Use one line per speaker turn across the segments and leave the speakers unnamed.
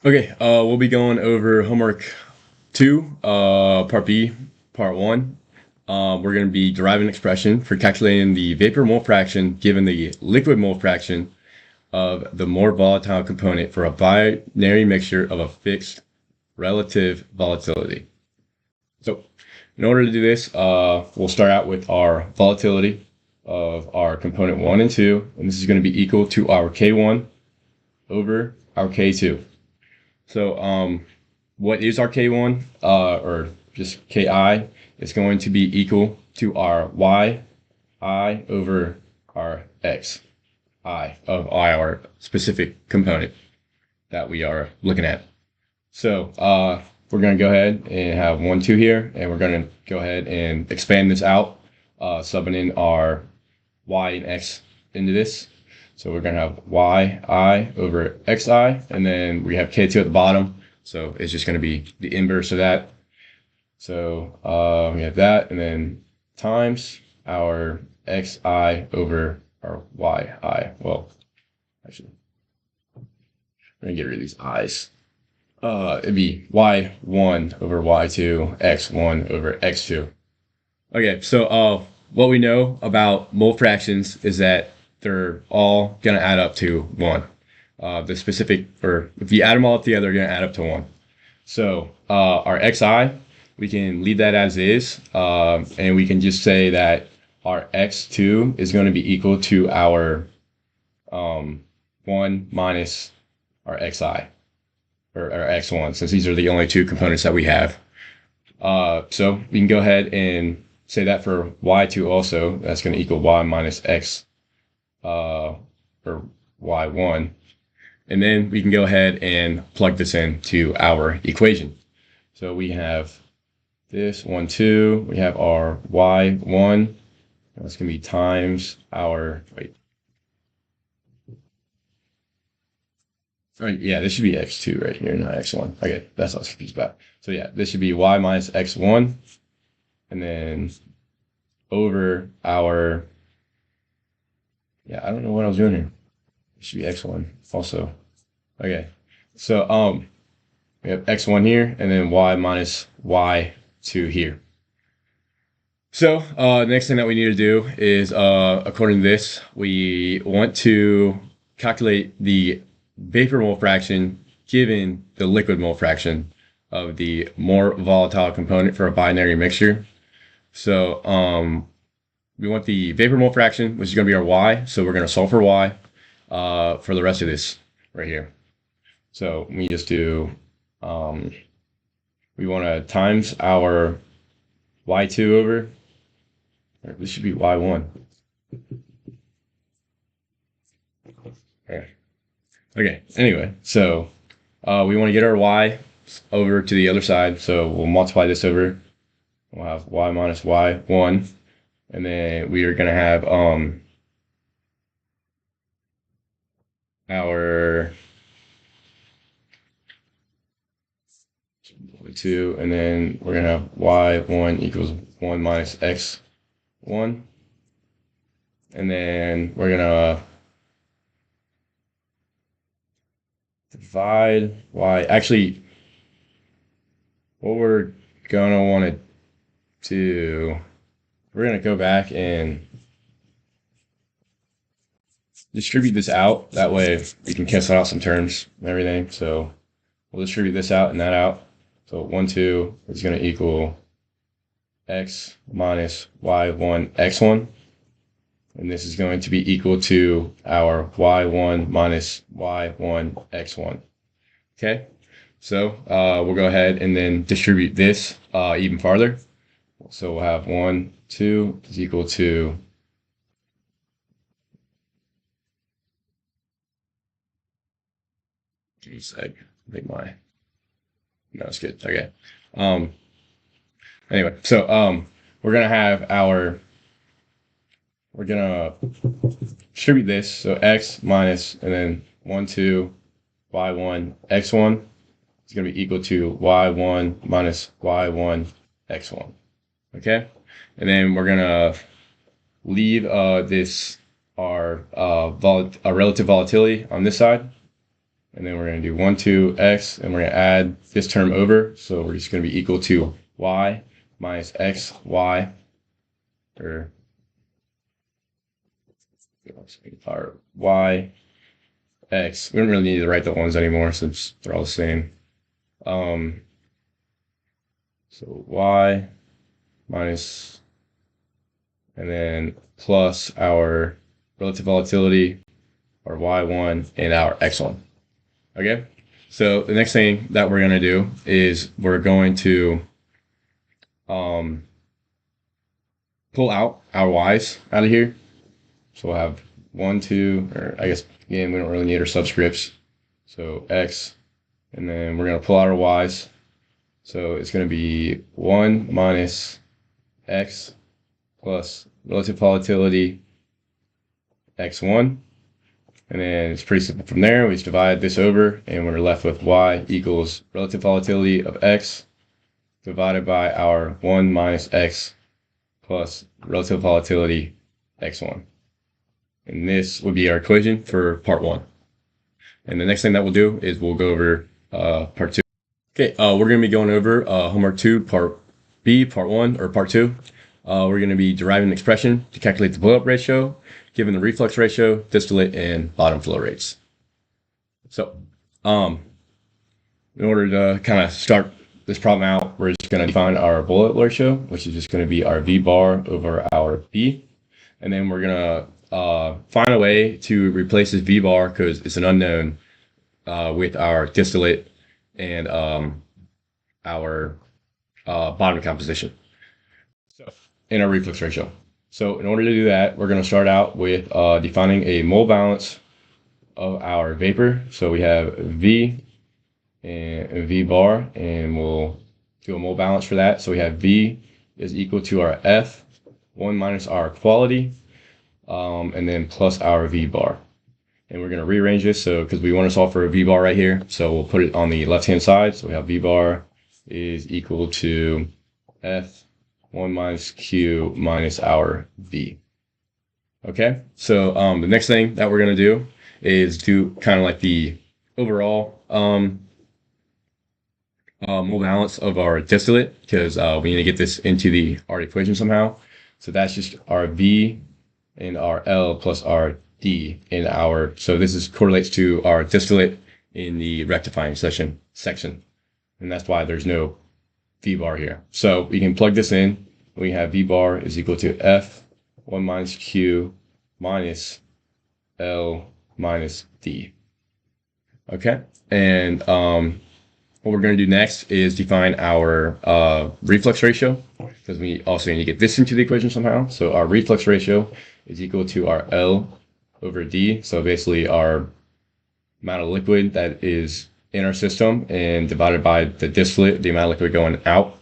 Okay, we'll be going over homework 2, part B, part 1. We're going to be deriving an expression for calculating the vapor mole fraction given the liquid mole fraction of the more volatile component for a binary mixture of a fixed relative volatility. So, in order to do this, we'll start out with our volatility of our component 1 and 2, and this is going to be equal to our K1 over our K2. So, what is our K1, or just Ki, is going to be equal to our Yi over our Xi of our specific component that we are looking at. So, we're going to go ahead and have 1, 2 here, and we're going to go ahead and expand this out, subbing in our Y and X into this. So we're going to have Yi over Xi, and then we have K2 at the bottom. So it's just going to be the inverse of that. So we have that, and then times our Xi over our Yi. Well, actually, we're going to get rid of these I's. It'd be Y1 over Y2, X1 over X2. Okay, so what we know about mole fractions is that they're all going to add up to 1. The specific, or if you add them all up together, they're going to add up to 1. So our Xi, we can leave that as is, and we can just say that our X2 is going to be equal to our 1 minus our Xi, or our X1, since these are the only two components that we have. So we can go ahead and say that for Y2 also, that's going to equal Y minus X, or Y1. And then we can go ahead and plug this into our equation. So we have this 1, 2, we have our Y1, that's going to be times our, yeah, this should be X2 right here, not X1. Okay, that's what I was confused about. So yeah, this should be Y minus X1, and then over our, yeah, I don't know what I was doing here. It should be X1 also. Okay, so we have X1 here, and then Y minus Y2 here. So the next thing that we need to do is, according to this, we want to calculate the vapor mole fraction given the liquid mole fraction of the more volatile component for a binary mixture. So we want the vapor mole fraction, which is going to be our Y. So we're going to solve for Y for the rest of this right here. So we just do, we want to times our Y2 over, or this should be Y1. Okay, anyway, so we want to get our Y over to the other side. So we'll multiply this over. We'll have Y minus Y1. And then we are going to have our 2, and then we're going to have Y1 equals 1 minus X1. And then we're going to divide Y. Actually, what we're going to want to do, we're going to go back and distribute this out. That way we can cancel out some terms and everything. So we'll distribute this out and that out. So 1, 2 is going to equal X minus Y1 X1. And this is going to be equal to our Y1 minus Y1 X1. Okay, so we'll go ahead and then distribute this even farther. So we'll have 1, 2 is equal to make my, no, it's good. Okay. Anyway, so we're gonna have our, we're gonna distribute this. So X minus, and then 1, 2, Y1 X1 is gonna be equal to Y1 minus Y1 X1. Okay, and then we're gonna leave this our relative volatility on this side, and then we're going to do 1, 2, x, and we're going to add this term over. So we're just going to be equal to y minus x, y, or y, x. We don't really need to write the ones anymore since they're all the same. So y minus, and then plus our relative volatility, our y1, and our x1. Okay, so the next thing that we're going to do is we're going to pull out our y's out of here. So we'll have 1, 2, or I guess, again, we don't really need our subscripts. So x, and then we're going to pull out our y's. So it's going to be 1 minus x plus relative volatility x1. And then it's pretty simple from there. We just divide this over, and we're left with y equals relative volatility of x divided by our 1 minus x plus relative volatility x1. And this would be our equation for part 1. And the next thing that we'll do is we'll go over part 2. Okay, we're going to be going over homework 2, part B, part 1, or part 2. We're going to be deriving an expression to calculate the blow-up ratio, given the reflux ratio, distillate, and bottom flow rates. So, in order to kind of start this problem out, we're just going to define our blow-up ratio, which is just going to be our V bar over our B. And then we're going to find a way to replace this V bar, because it's an unknown, with our distillate and our bottom composition. So, in our reflux ratio. So in order to do that, we're going to start out with defining a mole balance of our vapor. So we have V and V bar, and we'll do a mole balance for that. So we have V is equal to our F, 1 minus our quality, and then plus our V bar. And we're going to rearrange this, so because we want to solve for a V bar right here. So we'll put it on the left-hand side. So we have V bar is equal to F 1 minus Q minus our V. Okay, so the next thing that we're going to do is do kind of like the overall mole balance of our distillate, because we need to get this into our equation somehow. So that's just our V and our L plus our D in our, so this is correlates to our distillate in the rectifying section. And that's why there's no V bar here. So we can plug this in. We have V bar is equal to F 1 minus Q minus L minus D. Okay, and what we're going to do next is define our reflux ratio, because we also need to get this into the equation somehow. So our reflux ratio is equal to our L over D. So basically our amount of liquid that is in our system and divided by the distillate, the amount of liquid going out.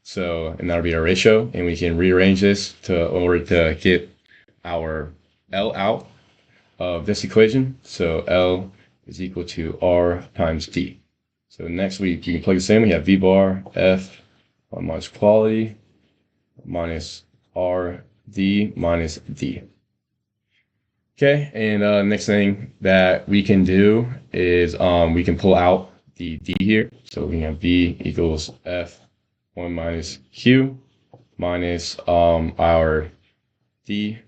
So, and that'll be our ratio, and we can rearrange this in order to get our L out of this equation. So L is equal to R times D. So next we can plug this in. We have V bar F 1 minus quality minus R D minus D. Okay, and next thing that we can do is we can pull out the D here. So we have V equals F 1 minus Q minus our D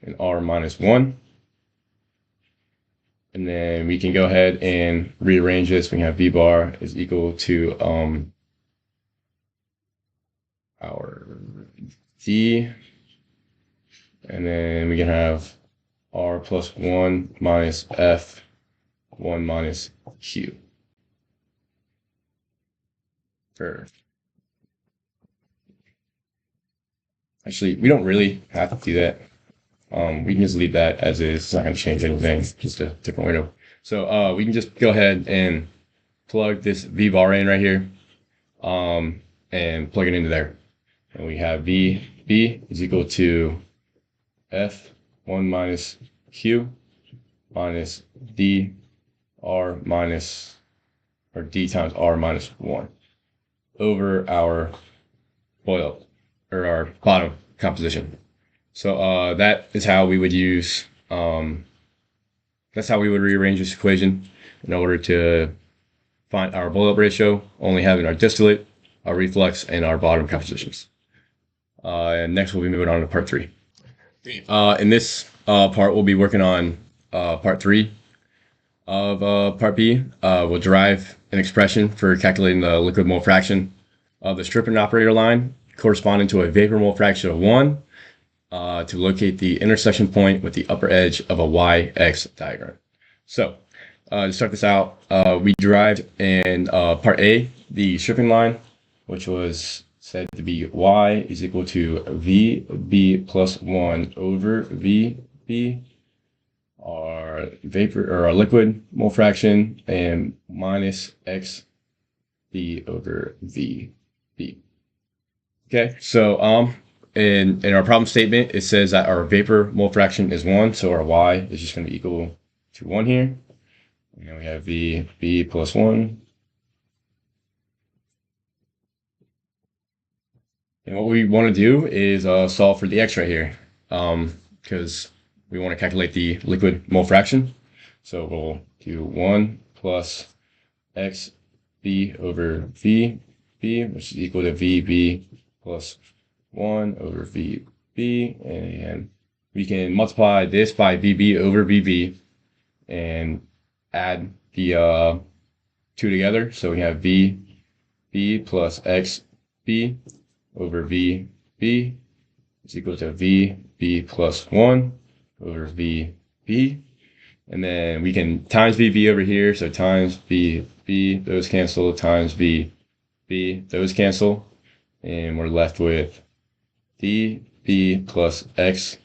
and R minus 1. And then we can go ahead and rearrange this. We have V bar is equal to our D. And then we can have R plus 1 minus F 1 minus Q. Actually, we don't really have to do that. We can just leave that as is. It's not going to change anything, just a different window. So we can just go ahead and plug this V bar in right here, and plug it into there. And we have V is equal to F 1 minus Q minus D R minus, or D times R minus 1 over our oil, or our bottom composition. So that is how we would use, that's how we would rearrange this equation. in order to find our boil-up ratio, only having our distillate, our reflux, and our bottom compositions. And next we'll be moving on to part 3. In this part, we'll be working on part 3 of part B. We'll derive an expression for calculating the liquid mole fraction of the stripping operator line corresponding to a vapor mole fraction of 1 to locate the intersection point with the upper edge of a y-x diagram. So to start this out, we derived in part A the stripping line, which was said to be y is equal to vb plus 1 over vb, our vapor or our liquid mole fraction, and minus xb over vb. Okay, so in our problem statement, it says that our vapor mole fraction is 1, so our y is just going to be equal to 1 here. And then we have vb plus 1. And what we want to do is solve for the x right here, because we want to calculate the liquid mole fraction. So we'll do 1 plus xb over vb, which is equal to vb plus 1 over vb, and we can multiply this by vb over vb and add the two together. So we have vb plus xb over vb is equal to vb plus 1 over vb. And then we can times vb over here, so times vb, those cancel, times vb, those cancel. And we're left with db plus xb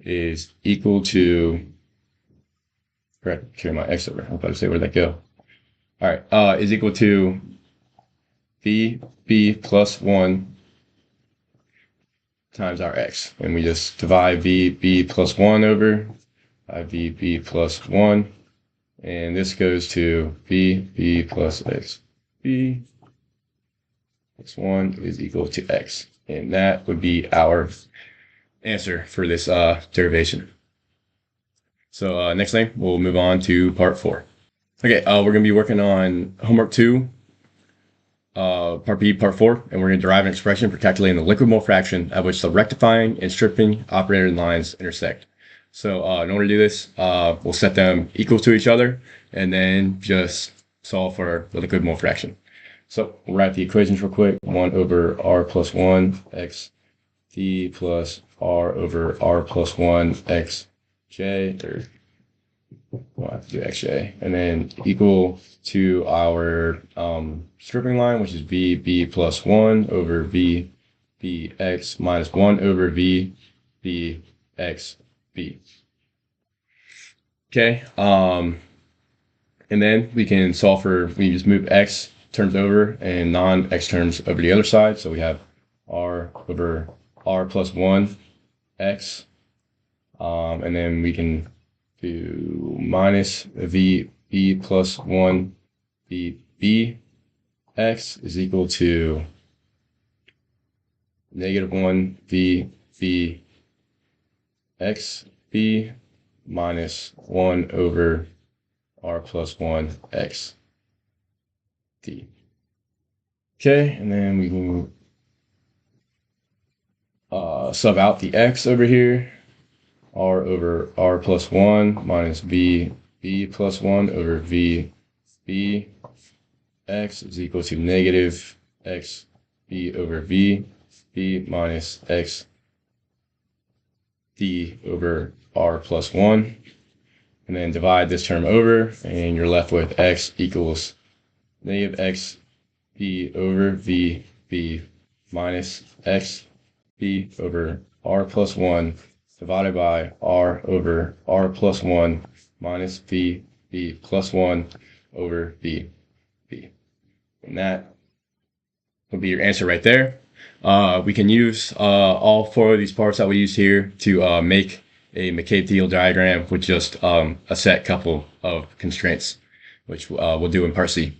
is equal to, correct, carry my x over. I'm about to say, where'd that go? All right, is equal to vb plus 1 times our x. And we just divide vb plus 1 over by vb plus 1. And this goes to vb plus xb plus 1 is equal to x. And that would be our answer for this derivation. So next thing, we'll move on to part 4. Okay, we're going to be working on homework 2, part B, part 4, and we're going to derive an expression for calculating the liquid mole fraction at which the rectifying and stripping operator lines intersect. So in order to do this, we'll set them equal to each other and then just solve for the liquid mole fraction. So we'll write the equations real quick. 1 over r plus 1 x d plus r over r plus 1 x j, or we'll have to do xj, and then equal to our stripping line, which is vb plus 1 over vbx minus 1 over vbxb. Okay, and then we can solve for, we just move x terms over and non-x terms over the other side. So we have r over r plus 1 x, and then we can do minus vb plus 1 vb x is equal to negative 1 vb xb minus 1 over r plus 1 x d. Okay, and then we can sub out the x over here. R over r plus 1 minus b plus 1 over v b x is equal to negative x b over v b minus x d over r plus 1. And then divide this term over, and you're left with x equals negative x b over v b minus x b over r plus 1 divided by r over r plus 1 minus v b plus 1 over v b. And that will be your answer right there. We can use all 4 of these parts that we used here to make a McCabe-Thiele diagram with just a set couple of constraints, which we'll do in part C.